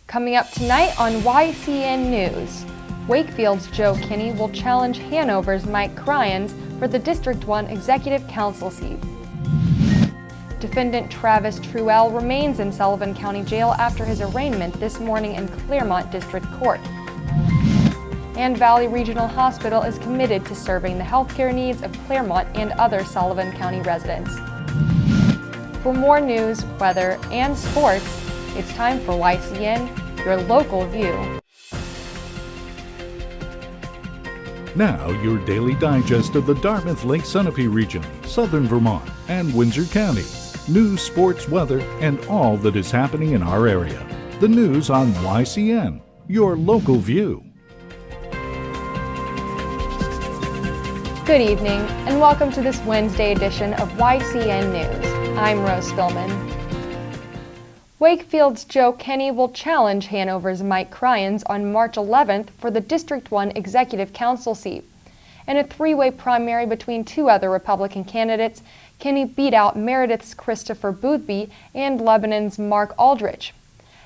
Coming up tonight on YCN News, Wakefield's Joe Kinney will challenge Hanover's Mike Cryans for the District 1 Executive Council seat. Defendant Travis Truell remains in Sullivan County Jail after his arraignment this morning in Claremont District Court. And Valley Regional Hospital is committed to serving the healthcare needs of Claremont and other Sullivan County residents. For more news, weather, and sports, it's time for YCN, your local view. Now, your daily digest of the Dartmouth Lake Sunapee region, southern Vermont, and Windsor County. News, sports, weather, and all that is happening in our area. The news on YCN, your local view. Good evening, and welcome to this Wednesday edition of YCN News. I'm Rose Spillman. Wakefield's Joe Kinney will challenge Hanover's Mike Cryans on March 11th for the District 1 Executive Council seat. In a three-way primary between two other Republican candidates, Kinney beat out Meredith's Christopher Boothby and Lebanon's Mark Aldrich.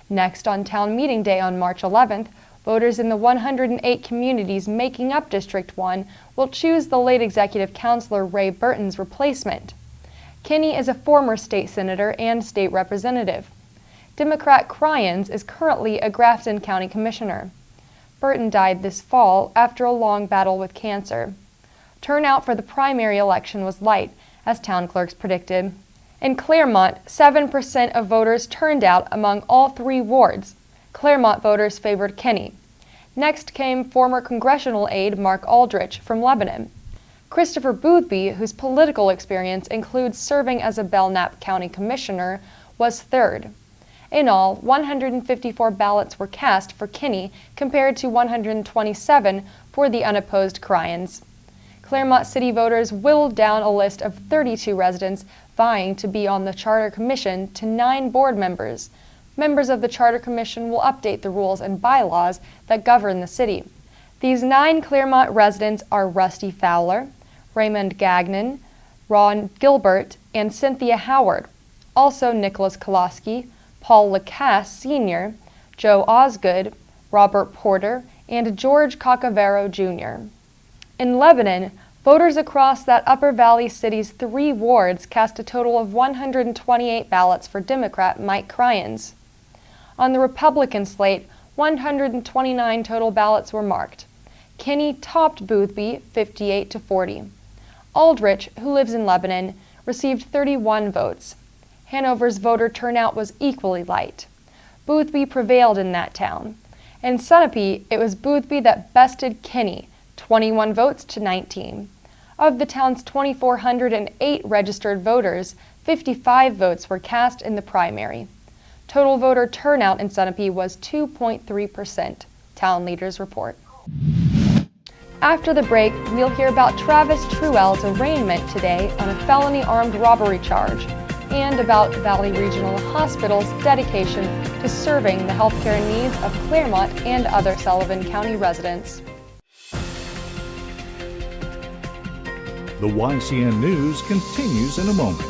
Next, on town meeting day on March 11th, voters in the 108 communities making up District 1 will choose the late Executive Councilor Ray Burton's replacement. Kinney is a former state senator and state representative. Democrat Cryans is currently a Grafton County Commissioner. Burton died this fall after a long battle with cancer. Turnout for the primary election was light, as town clerks predicted. In Claremont, 7% of voters turned out among all three wards. Claremont voters favored Kinney. Next came former congressional aide Mark Aldrich from Lebanon. Christopher Boothby, whose political experience includes serving as a Belknap County Commissioner, was third. In all, 154 ballots were cast for Kinney compared to 127 for the unopposed Cryans. Claremont City voters whittled down a list of 32 residents vying to be on the Charter Commission to 9 board members. Members of the Charter Commission will update the rules and bylaws that govern the city. These 9 Claremont residents are Rusty Fowler, Raymond Gagnon, Ron Gilbert, and Cynthia Howard. Also Nicholas Koloski, Paul Lacasse Sr., Joe Osgood, Robert Porter, and George Cacavero Jr. In Lebanon, voters across that Upper Valley city's 3 wards cast a total of 128 ballots for Democrat Mike Cryans. On the Republican slate, 129 total ballots were marked. Kinney topped Boothby 58-40. Aldrich, who lives in Lebanon, received 31 votes. Hanover's voter turnout was equally light. Boothby prevailed in that town. In Sunapee, it was Boothby that bested Kinney, 21 votes to 19. Of the town's 2,408 registered voters, 55 votes were cast in the primary. Total voter turnout in Sunapee was 2.3%, town leaders report. After the break, we'll hear about Travis Truell's arraignment today on a felony armed robbery charge, and about Valley Regional Hospital's dedication to serving the healthcare needs of Claremont and other Sullivan County residents. The YCN News continues in a moment.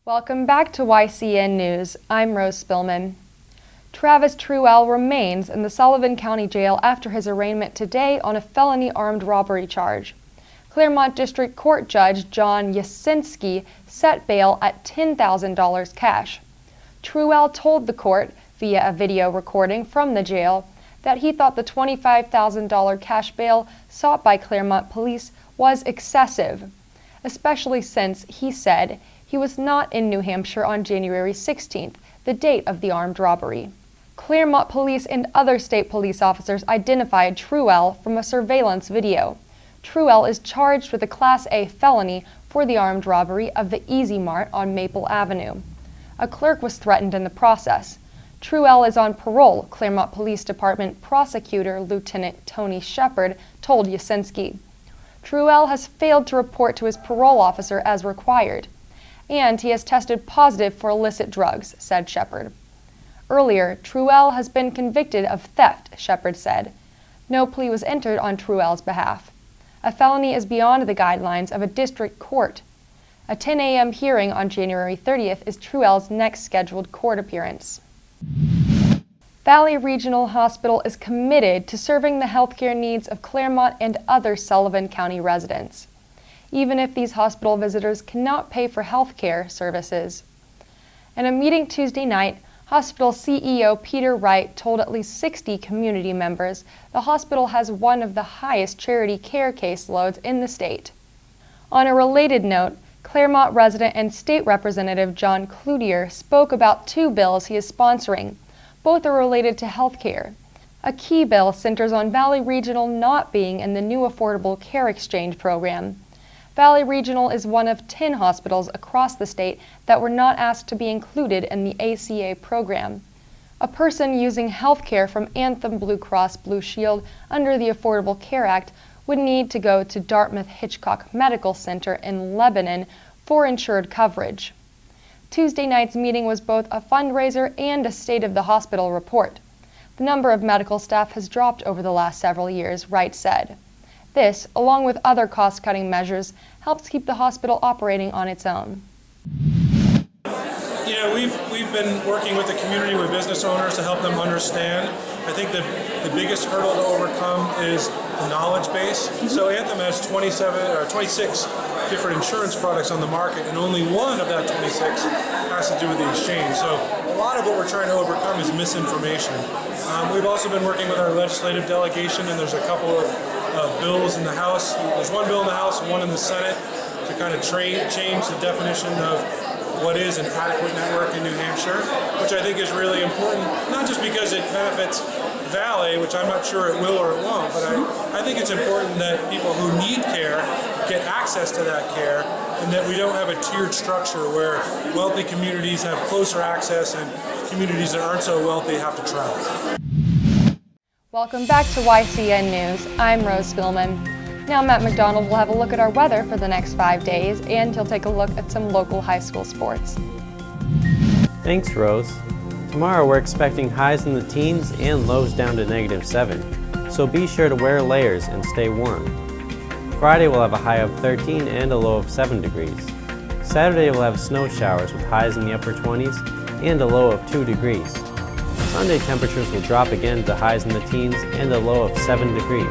Welcome back to YCN News. I'm Rose Spillman. Travis Truell remains in the Sullivan County Jail after his arraignment today on a felony armed robbery charge. Claremont District Court Judge John Yasinski set bail at $10,000 cash. Truell told the court, via a video recording from the jail, that he thought the $25,000 cash bail sought by Claremont police was excessive, especially since, he said, he was not in New Hampshire on January 16th, the date of the armed robbery. Claremont police and other state police officers identified Truell from a surveillance video. Truell is charged with a Class A felony for the armed robbery of the Easy Mart on Maple Avenue. A clerk was threatened in the process. Truell is on parole, Claremont Police Department prosecutor Lieutenant Tony Shepard told Yasinski. Truell has failed to report to his parole officer as required, and he has tested positive for illicit drugs, said Shepard. Earlier, Truell has been convicted of theft, Shepard said. No plea was entered on Truell's behalf. A felony is beyond the guidelines of a district court. A 10 a.m. hearing on January 30th is Truell's next scheduled court appearance. Valley Regional Hospital is committed to serving the healthcare needs of Claremont and other Sullivan County residents, even if these hospital visitors cannot pay for healthcare services. In a meeting Tuesday night, hospital CEO Peter Wright told at least 60 community members the hospital has one of the highest charity care caseloads in the state. On a related note, Claremont resident and state representative John Cloutier spoke about two bills he is sponsoring. Both are related to healthcare. A key bill centers on Valley Regional not being in the new Affordable Care Exchange program. Valley Regional is one of 10 hospitals across the state that were not asked to be included in the ACA program. A person using health care from Anthem Blue Cross Blue Shield under the Affordable Care Act would need to go to Dartmouth Hitchcock Medical Center in Lebanon for insured coverage. Tuesday night's meeting was both a fundraiser and a State of the Hospital report. The number of medical staff has dropped over the last several years, Wright said. This, along with other cost-cutting measures, helps keep the hospital operating on its own. You know, we've been working with the community, with business owners to help them understand. I think the biggest hurdle to overcome is the knowledge base. So Anthem has 26 different insurance products on the market, and only one of that 26 has to do with the exchange. So a lot of what we're trying to overcome is misinformation. We've also been working with our legislative delegation, and there's a couple of bills in the House. There's one bill in the House and one in the Senate to kind of change the definition of what is an adequate network in New Hampshire, which I think is really important, not just because it benefits Valley, which I'm not sure it will or it won't, but I think it's important that people who need care get access to that care, and that we don't have a tiered structure where wealthy communities have closer access and communities that aren't so wealthy have to travel. Welcome back to YCN News. I'm Rose Spillman. Now Matt McDonald will have a look at our weather for the next 5 days, and he'll take a look at some local high school sports. Thanks, Rose. Tomorrow we're expecting highs in the teens and lows down to -7, so be sure to wear layers and stay warm. Friday we'll have a high of 13 and a low of 7 degrees. Saturday we'll have snow showers with highs in the upper 20s and a low of 2 degrees. Sunday temperatures will drop again to highs in the teens and a low of 7 degrees.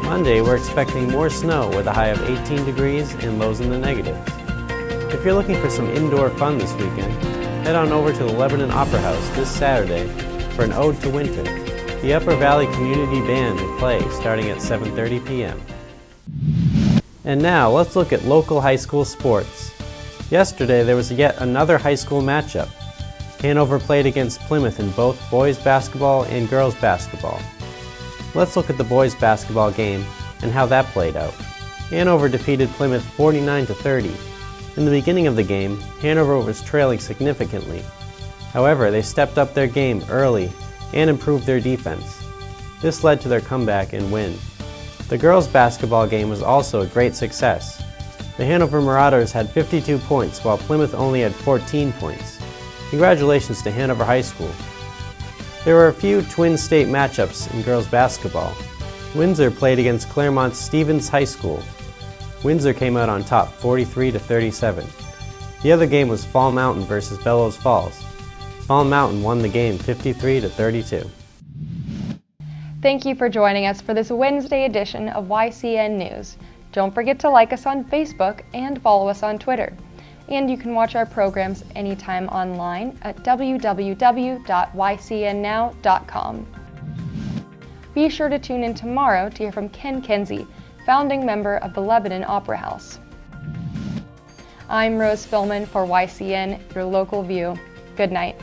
Monday we're expecting more snow with a high of 18 degrees and lows in the negatives. If you're looking for some indoor fun this weekend, head on over to the Lebanon Opera House this Saturday for an ode to winter. The Upper Valley Community Band will play starting at 7:30 p.m. And now let's look at local high school sports. Yesterday there was yet another high school matchup. Hanover played against Plymouth in both boys basketball and girls basketball. Let's look at the boys basketball game and how that played out. Hanover defeated Plymouth 49-30. In the beginning of the game, Hanover was trailing significantly. However, they stepped up their game early and improved their defense. This led to their comeback and win. The girls basketball game was also a great success. The Hanover Marauders had 52 points while Plymouth only had 14 points. Congratulations to Hanover High School. There were a few Twin State matchups in girls basketball. Windsor played against Claremont's Stevens High School. Windsor came out on top 43-37. The other game was Fall Mountain versus Bellows Falls. Fall Mountain won the game 53-32. Thank you for joining us for this Wednesday edition of YCN News. Don't forget to like us on Facebook and follow us on Twitter. And you can watch our programs anytime online at www.ycnnow.com. Be sure to tune in tomorrow to hear from Ken Kinsey, founding member of the Lebanon Opera House. I'm Rose Spillman for YCN, your local view. Good night.